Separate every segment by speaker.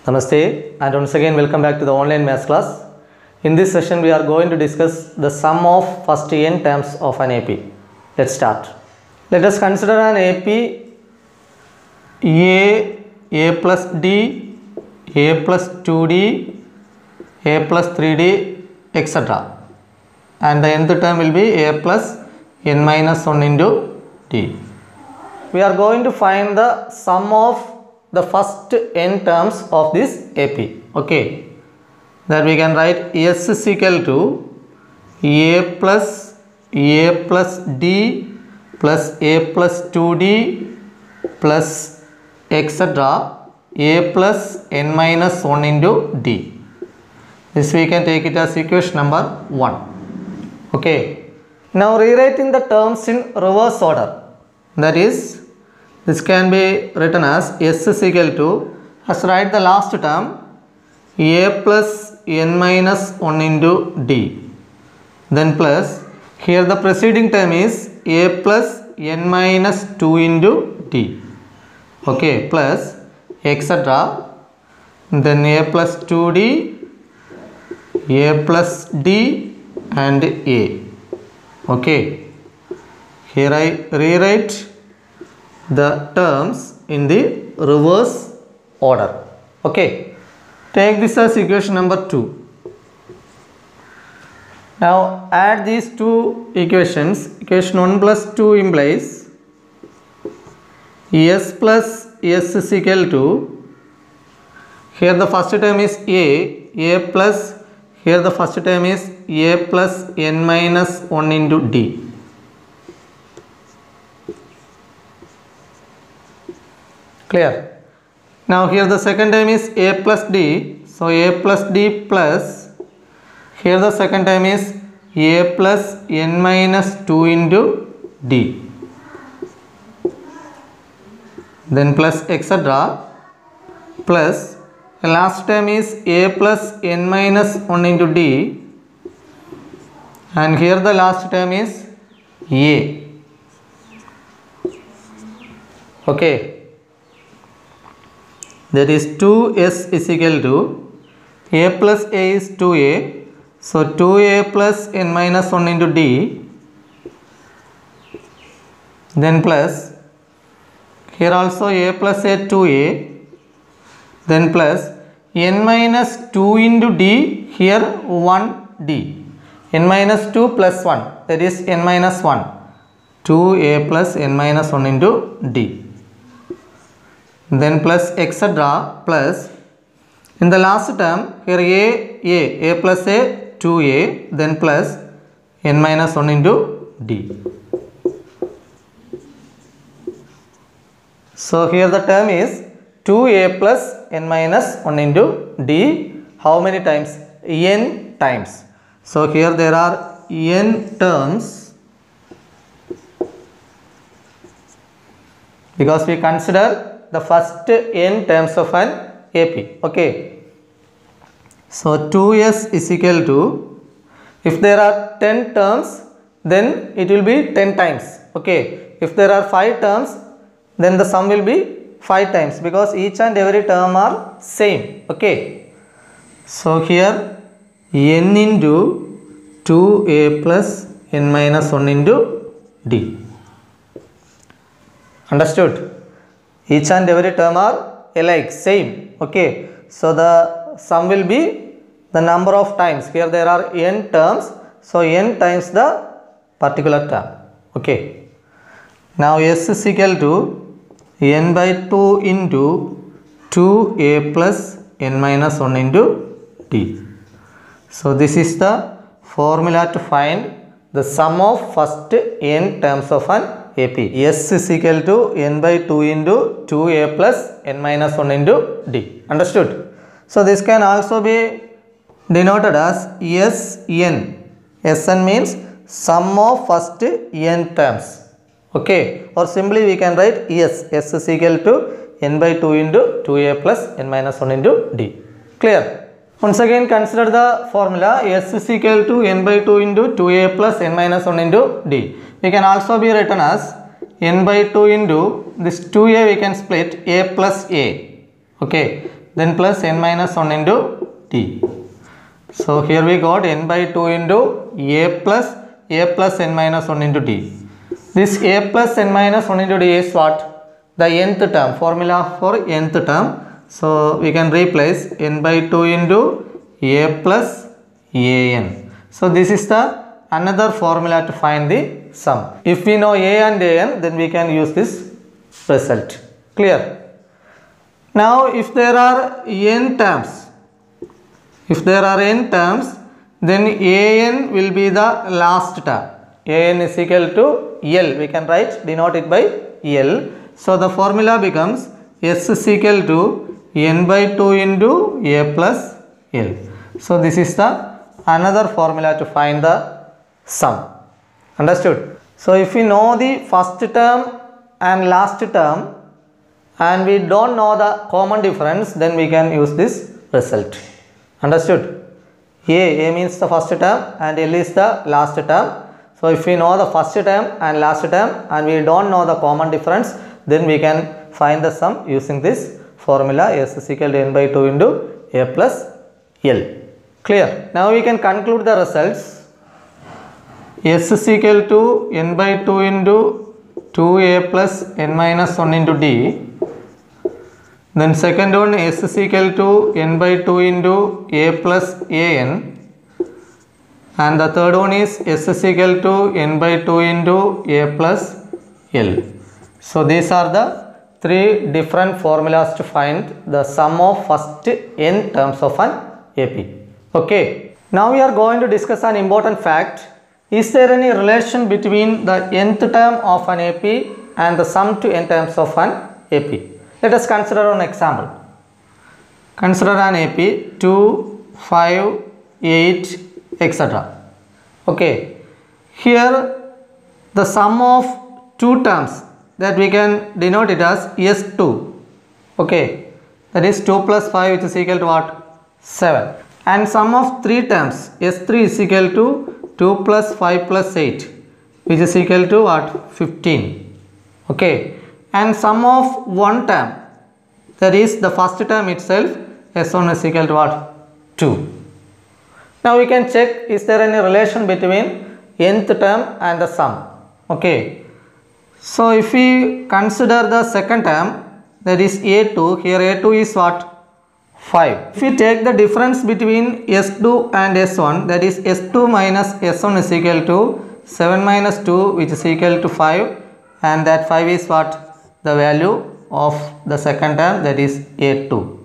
Speaker 1: Namaste and once again welcome back to the online maths class. In this session we are going to discuss the sum of first n terms of an AP. Let's start. Let us consider an AP A plus D, A plus 2D, A plus 3D, etc. And the nth term will be A plus n minus 1 into D. We are going to find the sum of the first n terms of this AP. Okay, that we can write S is equal to A plus D plus A plus 2D plus etc. A plus n minus 1 into D. This we can take it as equation number 1. Okay, now rewriting the terms in reverse order, that is, this can be written as S is equal to, let's write the last term, A plus n minus 1 into D. Then plus, here the preceding term is A plus n minus 2 into D. Okay, plus etc. Then A plus 2D, A plus D and A. Okay, here I rewrite the terms in the reverse order. Okay, take this as equation number 2. Now add these two equations. Equation 1 plus 2 implies S plus S is equal to, here the first term is A plus, here the first term is A plus n minus 1 into D. Clear? Now here the second term is A plus D. So A plus D plus, here the second term is A plus n minus 2 into D. Then plus etc. Plus the last term is A plus n minus 1 into D. And here the last term is A. Okay. That is 2s is equal to A plus A is 2A. So 2A plus n minus 1 into D. Then plus, here also A plus A 2A. Then plus n minus 2 into D, here 1D. N minus 2 plus 1, that is n minus 1. 2A plus n minus 1 into D. Then plus etc. plus, in the last term, here A plus A 2A, then plus n minus 1 into D. So here the term is 2A plus n minus 1 into D. How many times? N times. So here there are n terms, because we consider the first n terms of an AP. Okay, so 2s is equal to, if there are 10 terms, then it will be 10 times. Okay, if there are 5 terms, then the sum will be 5 times, because each and every term are same. Okay, so here n into 2A plus n minus 1 into D. Understood? Each and every term are alike, same. Okay, so the sum will be the number of times. Here there are n terms, so n times the particular term. Okay, now S is equal to n by 2 into 2A plus n minus 1 into D. So this is the formula to find the sum of first n terms of an AP. S is equal to n by 2 into 2A plus n minus 1 into D. Understood? So this can also be denoted as Sn. Sn means sum of first n terms. Okay, or simply we can write S. S is equal to n by 2 into 2A plus n minus 1 into D. Clear? Once again consider the formula. S is equal to n by 2 into 2A plus n minus 1 into D. We can also be written as n by 2 into this 2A, we can split A plus A. Okay, then plus n minus 1 into t. So here we got n by 2 into a plus n minus 1 into t. This a plus n minus 1 into t is what? The nth term, formula for nth term. So we can replace n by 2 into a plus an. So this is the another formula to find the sum. If we know a and an, then we can use this result. Clear? Now if there are n terms, then an will be the last term. An is equal to L. We can denote it by L. So the formula becomes S is equal to n by 2 into a plus L. So this is the another formula to find the sum. Understood? So if we know the first term and last term and we don't know the common difference, then we can use this result. Understood? A means the first term and L is the last term. So if we know the first term and last term and we don't know the common difference, then we can find the sum using this formula S is equal to n by 2 into a plus L. Clear? Now we can conclude the results. S is equal to n by 2 into 2a plus n minus 1 into d. Then second one, S is equal to n by 2 into a plus an. And the third one is S is equal to n by 2 into a plus L. So these are the three different formulas to find the sum of first n terms of an AP. Okay. Now we are going to discuss an important fact. Is there any relation between the nth term of an AP and the sum to n terms of an AP? Let us consider an example. Consider an AP 2, 5, 8, etc. Okay. Here the sum of two terms, that we can denote it as S2. Okay. That is 2 plus 5, which is equal to what? 7. And sum of three terms, S3 is equal to 2 plus 5 plus 8, which is equal to what? 15. Okay. And sum of one term, that is the first term itself, S1 is equal to what? 2. Now we can check, is there any relation between nth term and the sum? Okay. So if we consider the second term, that is A2, here A2 is what? 5. If we take the difference between S2 and S1, that is S2 minus S1 is equal to 7 minus 2, which is equal to 5, and that 5 is what? The value of the second term, that is A2.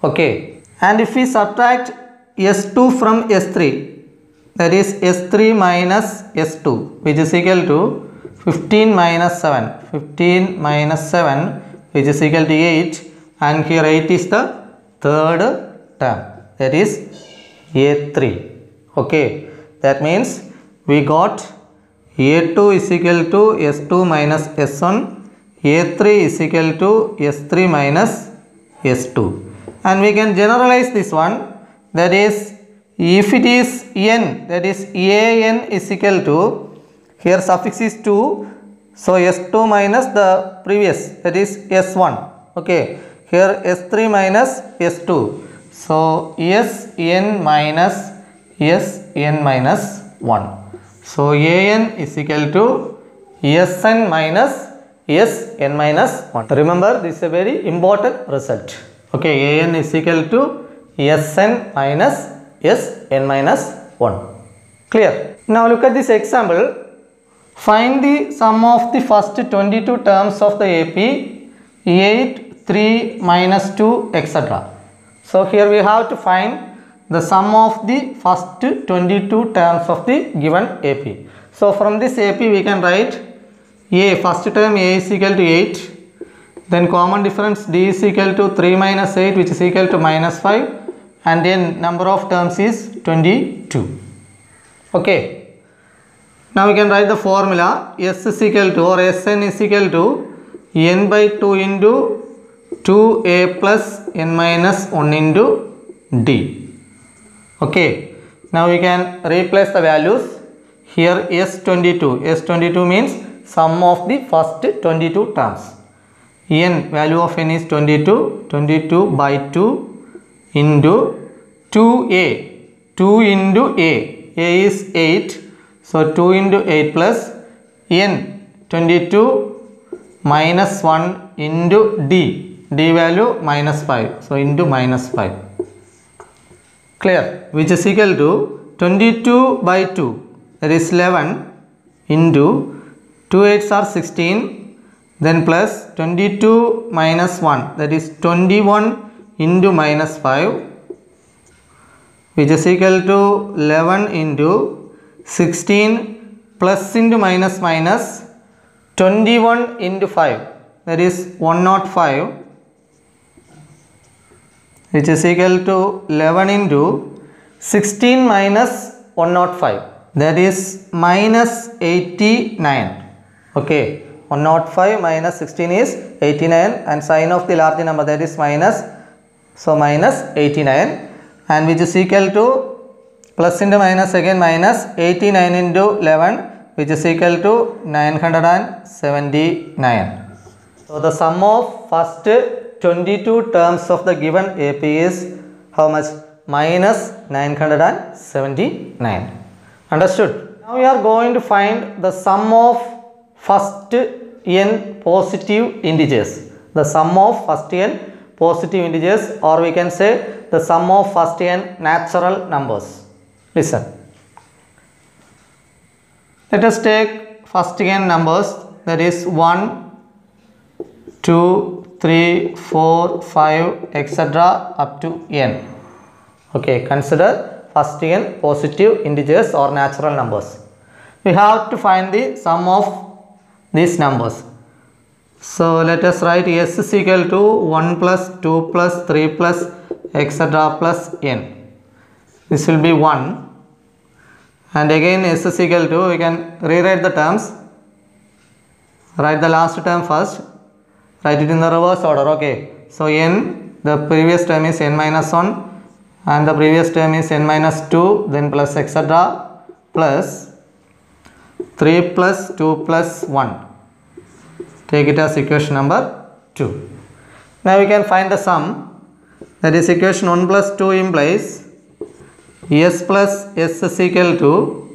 Speaker 1: Okay. And if we subtract S2 from S3, that is S3 minus S2, which is equal to 15 minus 7. 15 minus 7, which is equal to 8, and here 8 is the third term, that is A3. Okay. That means we got A2 is equal to S2 minus S1, A3 is equal to S3 minus S2. And we can generalize this one, that is if it is n, that is an is equal to, here suffix is 2, so S2 minus the previous, that is S1. Okay. Here S3 minus S2. So Sn minus 1. So an is equal to Sn minus Sn minus 1. Remember, this is a very important result. Okay, an is equal to Sn minus Sn minus 1. Clear? Now look at this example. Find the sum of the first 22 terms of the AP, 8, 3, minus 2, etc. So here we have to find the sum of the first 22 terms of the given AP. So from this AP we can write A, first term A is equal to 8, then common difference D is equal to 3 minus 8, which is equal to minus 5, and then number of terms is 22. Okay. Now we can write the formula S is equal to, or Sn is equal to n by 2 into 2a plus n minus 1 into d. Okay. Now we can replace the values. Here S22 means sum of the first 22 terms. n, value of n is 22, 22 by 2 into 2a, 2 into a is 8, so 2 into 8 plus n, 22 minus 1 into d, d value minus 5, so into minus 5, clear, which is equal to 22 by 2, that is 11 into 2 8s are 16, then plus 22 minus 1, that is 21 into minus 5, which is equal to 11 into 16 plus into minus minus 21 into 5, that is 105, which is equal to 11 into 16 minus 105, that is minus 89. Okay, 105 minus 16 is 89, and sign of the large number, that is minus, so minus 89, and which is equal to plus into minus again minus 89 into 11, which is equal to 979. So the sum of first 22 terms of the given AP is how much? Minus 979. Understood? Now we are going to find the sum of first n positive integers. The sum of first n positive integers, or we can say the sum of first n natural numbers. Listen. Let us take first n numbers, that is 1, 2, 3, 4, 5, etc. up to n. Okay, consider first n positive integers or natural numbers. We have to find the sum of these numbers. So let us write s is equal to 1 plus 2 plus 3 plus etc. plus n. This will be 1, and again s is equal to, we can rewrite the terms. Write the last term first, write it in the reverse order. Okay, so n, the previous term is n minus 1 and the previous term is n minus 2, then plus etc. plus 3 plus 2 plus 1. Take it as equation number 2. Now we can find the sum, that is equation 1 plus 2 implies s plus s is equal to,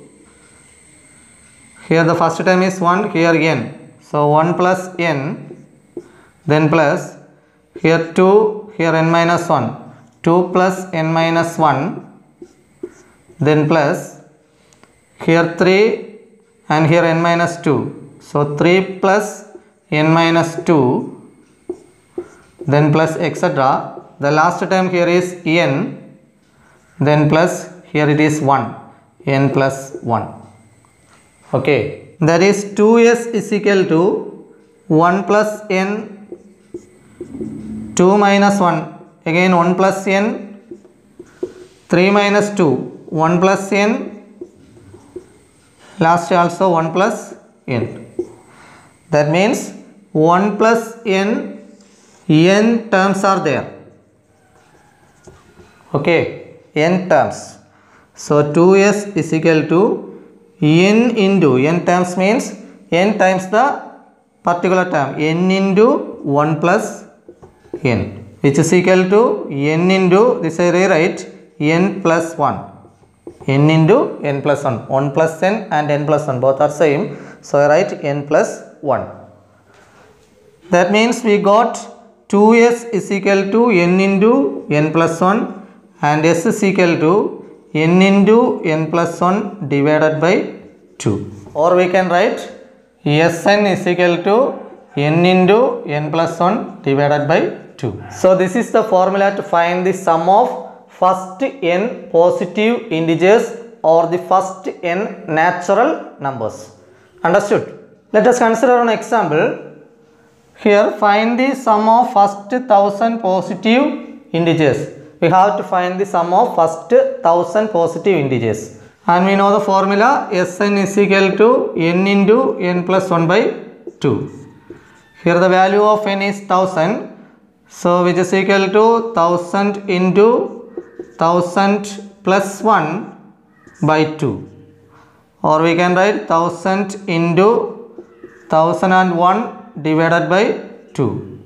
Speaker 1: here the first term is 1, here n, so 1 plus n, then plus here 2, here n minus 1, 2 plus n minus 1, then plus here 3 and here n minus 2, so 3 plus n minus 2, then plus etc. The last term here is n, then plus here it is 1, n plus 1. Okay, that is 2s is equal to 1 plus n, 2 minus 1, again 1 plus n, 3 minus 2, 1 plus n, last also 1 plus n. That means 1 plus n, n terms are there. Okay, n terms. So 2s is equal to n into, n terms means n times the particular term, n into 1 plus n, which is equal to n into, this I rewrite, n plus 1, n into n plus 1, 1 plus n and n plus 1 both are same, so I write n plus 1. That means we got 2s is equal to n into n plus 1 and s is equal to n into n plus 1 divided by 2, or we can write Sn is equal to n into n plus 1 divided by 2. So this is the formula to find the sum of first n positive integers or the first n natural numbers. Understood? Let us consider an example. Here find the sum of first 1000 positive integers. We have to find the sum of first 1000 positive integers, and we know the formula Sn is equal to n into n plus 1 by 2. Here the value of n is 1000, so which is equal to 1000 into 1000 plus 1 by 2, or we can write 1000 into 1001 divided by 2.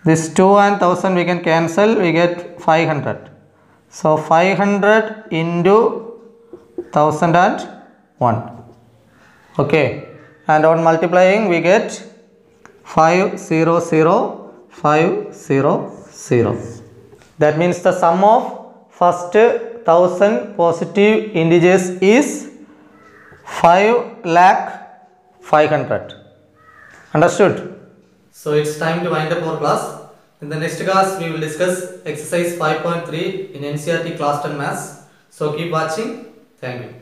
Speaker 1: This 2 and 1000 we can cancel, we get 500. So 500 into 1001. Okay, and on multiplying we get 500,500. That means the sum of first 1000 positive integers is 5,500,000. Understood? So it's time to wind up our class. In the next class we will discuss exercise 5.3 in NCERT class 10 maths. So keep watching. Thank you.